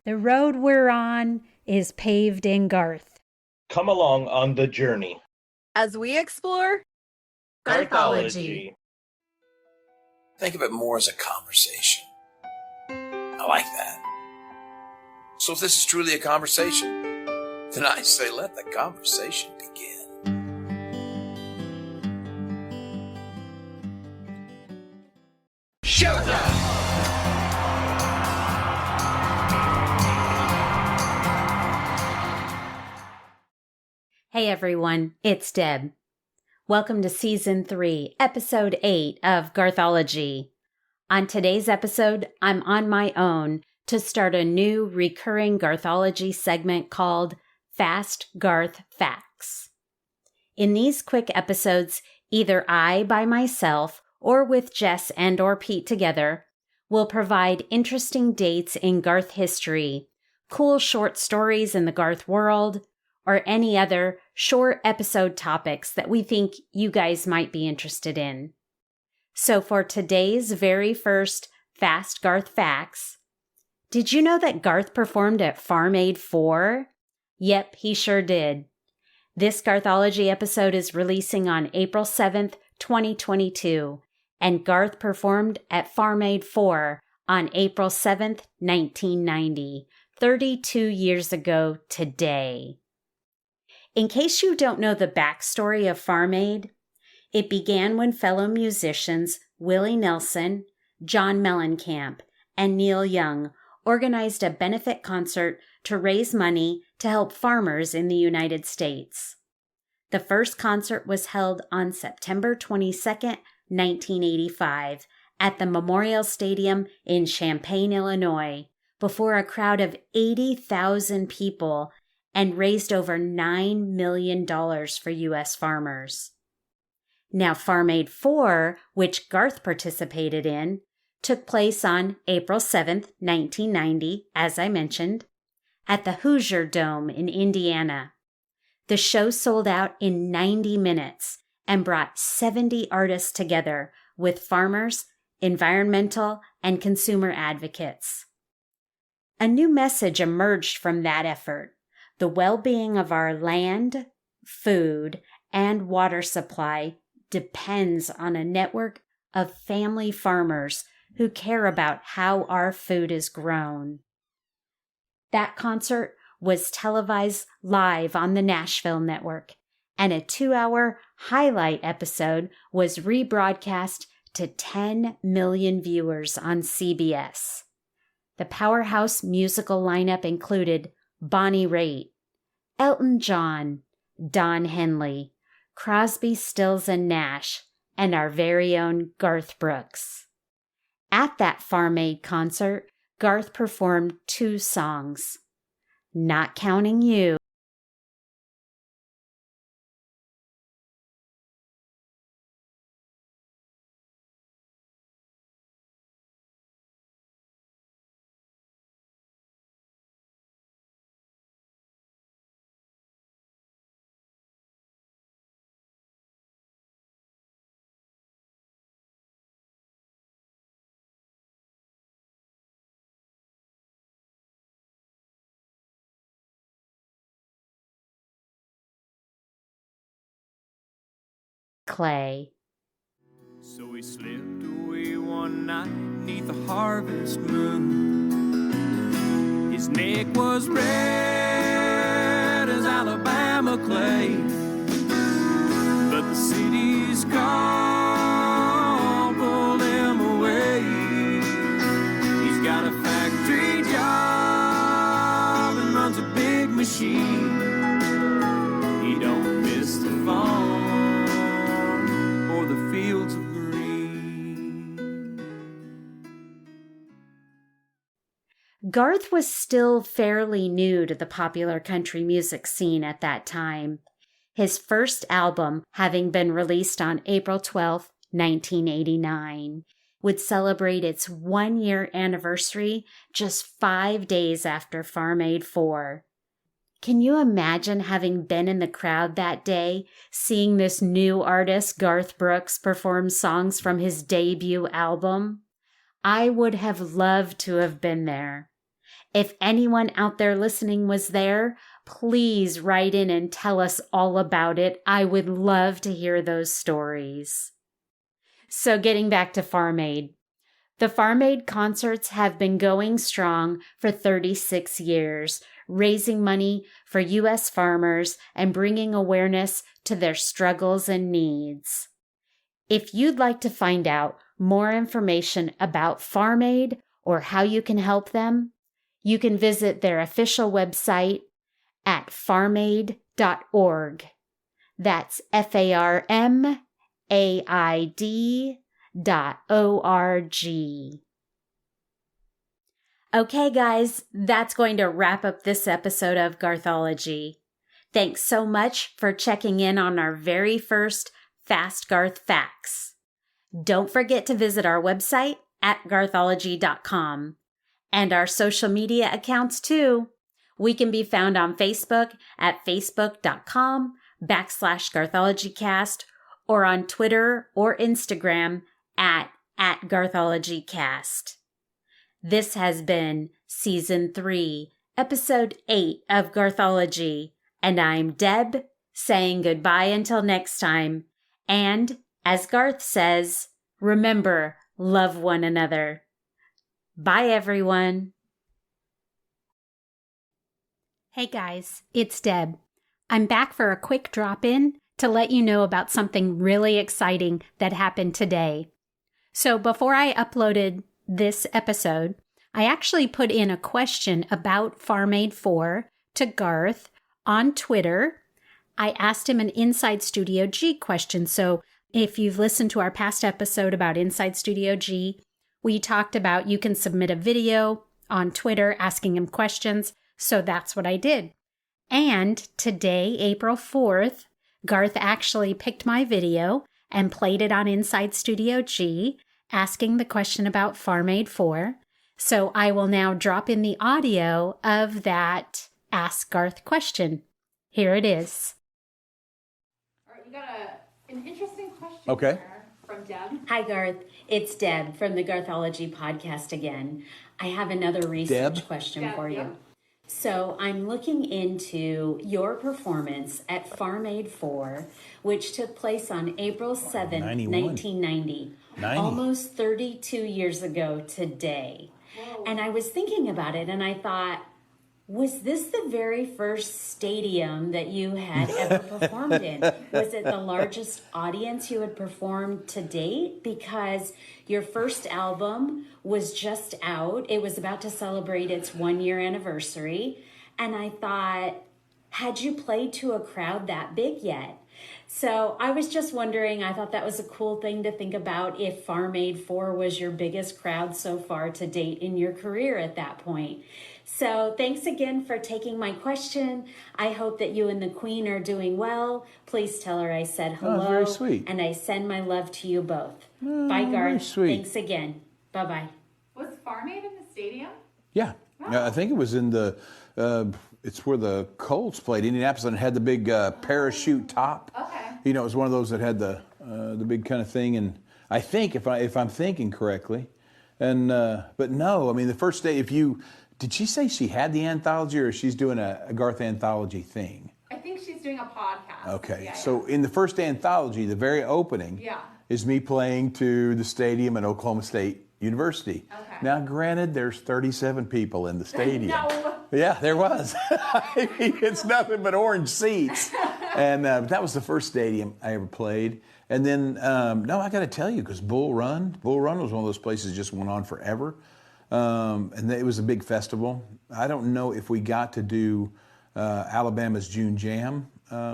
The road we're on is paved in Garth. Come along on the journey as we explore Garthology. Think of it more as a conversation. I like that. So if this is truly a conversation, then I say let the conversation begin. Showtime! Hey everyone, it's Deb. Welcome to Season 3, Episode 8 of Garthology. On today's episode, I'm on my own to start a new recurring Garthology segment called Fast Garth Facts. In these quick episodes, either I by myself or with Jess and or Pete together will provide interesting dates in Garth history, cool short stories in the Garth world, or any other short episode topics that we think you guys might be interested in. So for today's very first Fast Garth Facts, did you know that Garth performed at Farm Aid 4? Yep, he sure did. This Garthology episode is releasing on April 7th, 2022, and Garth performed at Farm Aid 4 on April 7th, 1990, 32 years ago today. In case you don't know the backstory of Farm Aid, it began when fellow musicians Willie Nelson, John Mellencamp, and Neil Young organized a benefit concert to raise money to help farmers in the United States. The first concert was held on September 22nd, 1985, at the Memorial Stadium in Champaign, Illinois, before a crowd of 80,000 people and raised over $9 million for U.S. farmers. Now, Farm Aid 4, which Garth participated in, took place on April 7th, 1990, as I mentioned, at the Hoosier Dome in Indiana. The show sold out in 90 minutes and brought 70 artists together with farmers, environmental, and consumer advocates. A new message emerged from that effort: the well-being of our land, food, and water supply depends on a network of family farmers who care about how our food is grown. That concert was televised live on the Nashville Network, and a 2-hour highlight episode was rebroadcast to 10 million viewers on CBS. The powerhouse musical lineup included Bonnie Raitt, Elton John, Don Henley, Crosby, Stills and Nash, and our very own Garth Brooks. At that Farm Aid concert, Garth performed 2 songs, Not Counting You, Clay. So we slipped away one night beneath the harvest moon. His neck was red as Alabama clay, but the city's call pulled him away. He's got a factory job and runs a big machine. He don't miss the farm or the fields of green. Garth was still fairly new to the popular country music scene at that time, his first album having been released on April 12, 1989, would celebrate its 1-year anniversary just 5 days after Farm Aid 4. Can you imagine having been in the crowd that day, seeing this new artist, Garth Brooks, perform songs from his debut album? I would have loved to have been there. If anyone out there listening was there, please write in and tell us all about it. I would love to hear those stories. So getting back to Farm Aid. The Farm Aid concerts have been going strong for 36 years, raising money for U.S. farmers and bringing awareness to their struggles and needs. If you'd like to find out more information about Farm Aid or how you can help them, you can visit their official website at farmaid.org. That's FARMAID.org. Okay, guys, that's going to wrap up this episode of Garthology. Thanks so much for checking in on our very first Fast Garth Facts. Don't forget to visit our website at garthology.com and our social media accounts too. We can be found on Facebook at facebook.com/GarthologyCast or on Twitter or Instagram at GarthologyCast. This has been Season 3, Episode 8 of Garthology, and I'm Deb, saying goodbye until next time. And, as Garth says, remember, love one another. Bye, everyone. Hey guys, it's Deb. I'm back for a quick drop-in to let you know about something really exciting that happened today. So before I uploaded this episode, I actually put in a question about Farm Aid 4 to Garth on Twitter. I asked him an Inside Studio G question. So if you've listened to our past episode about Inside Studio G, we talked about you can submit a video on Twitter asking him questions. So that's what I did. And today, April 4th, Garth actually picked my video and played it on Inside Studio G, asking the question about Farm Aid 4. So I will now drop in the audio of that Ask Garth question. Here it is. All right, you got an interesting question here from Deb. Hi, Garth. It's Deb from the Garthology podcast again. I have another research question for you. Yep. So I'm looking into your performance at Farm Aid 4, which took place on April 7th, 1990, almost 32 years ago today. Whoa. And I was thinking about it and I thought, was this the very first stadium that you had ever performed in? Was it the largest audience you had performed to date? Because your first album was just out. It was about to celebrate its 1-year anniversary. And I thought, had you played to a crowd that big yet? So I was just wondering, I thought that was a cool thing to think about if Farm Aid 4 was your biggest crowd so far to date in your career at that point. So thanks again for taking my question. I hope that you and the Queen are doing well. Please tell her I said hello. Oh, very sweet. And I send my love to you both. Bye, Garth. Very sweet. Thanks again. Bye-bye. Was Farm Aid in the stadium? Yeah. Wow. I think it was in the, it's where the Colts played, Indianapolis, and it had the big parachute top. Okay. You know, it was one of those that had the big kind of thing, and I think, if I'm thinking correctly, and but no, I mean, the first day, did she say she had the anthology, or she's doing a Garth anthology thing? I think she's doing a podcast. Okay, Yeah, so in the first anthology, the very opening is me playing to the stadium at Oklahoma State University. Okay. Now, granted, there's 37 people in the stadium. No. Yeah, there was. I mean, it's nothing but orange seats. And that was the first stadium I ever played. And then, no, I got to tell you, because Bull Run was one of those places that just went on forever. And it was a big festival. I don't know if we got to do Alabama's June Jam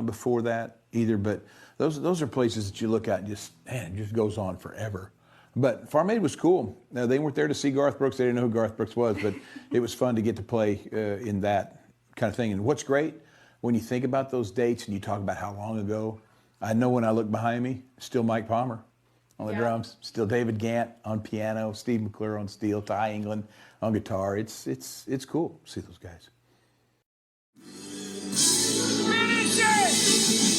before that either, but those are places that you look at and it just goes on forever. But Farm Aid was cool. They weren't there to see Garth Brooks. They didn't know who Garth Brooks was, but it was fun to get to play in that kind of thing. And what's great, when you think about those dates and you talk about how long ago, I know when I look behind me, still Mike Palmer on the drums, still David Gant on piano, Steve McClure on steel, Ty England on guitar. It's cool to see those guys. Finish it!